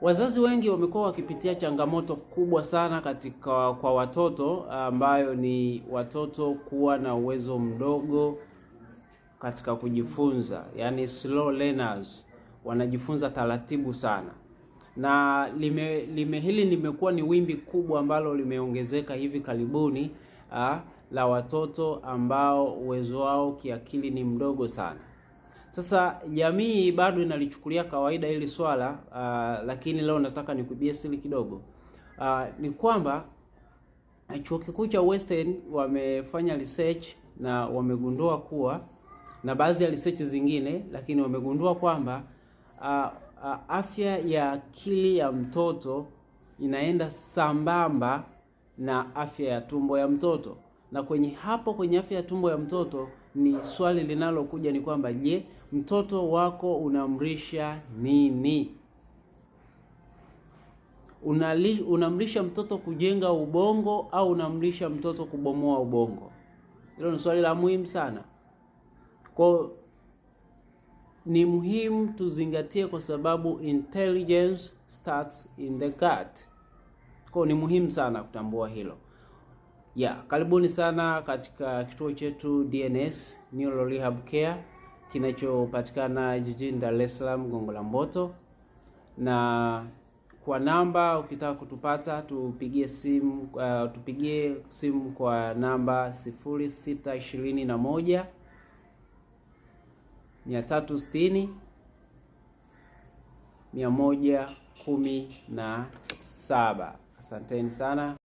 Wazazi wengi wamekuwa wakipitia changamoto kubwa sana kwa watoto ambayo ni watoto kuwa na uwezo mdogo katika kujifunza, yani slow learners, wanajifunza taratibu sana. Na hili limekuwa ni wimbi kubwa ambalo limeongezeka hivi karibuni la watoto ambao uwezo wao kiakili ni mdogo sana. Sasa jamii bado inalichukulia kawaida hili swala lakini leo nataka nikubie siri kidogo. Ni kwamba Chuo Kikuu cha Western wamefanya research na wamegundua kuwa, na baadhi ya research zingine, lakini wamegundua kwamba afya ya akili ya mtoto inaenda sambamba na afya ya tumbo ya mtoto. Na kwenye afya ya tumbo ya mtoto ni swali linalokuja ni kwamba, je, mtoto wako unamlisha nini? Unamlisha mtoto kujenga ubongo au unamlisha mtoto kubomoa ubongo? Hilo ni swali la muhimu sana. Kwa ni muhimu tuzingatie, kwa sababu intelligence starts in the gut. Kwa ni muhimu sana kutambua hilo. Karibuni sana katika kituo chetu DNS Neuro Rehab Care kinachopatikana jijini Dar es Salaam, Gongo la Mboto. Na kwa namba, ukitaka kutupata tupigie simu kwa namba 0621 360 117. Asanteni sana.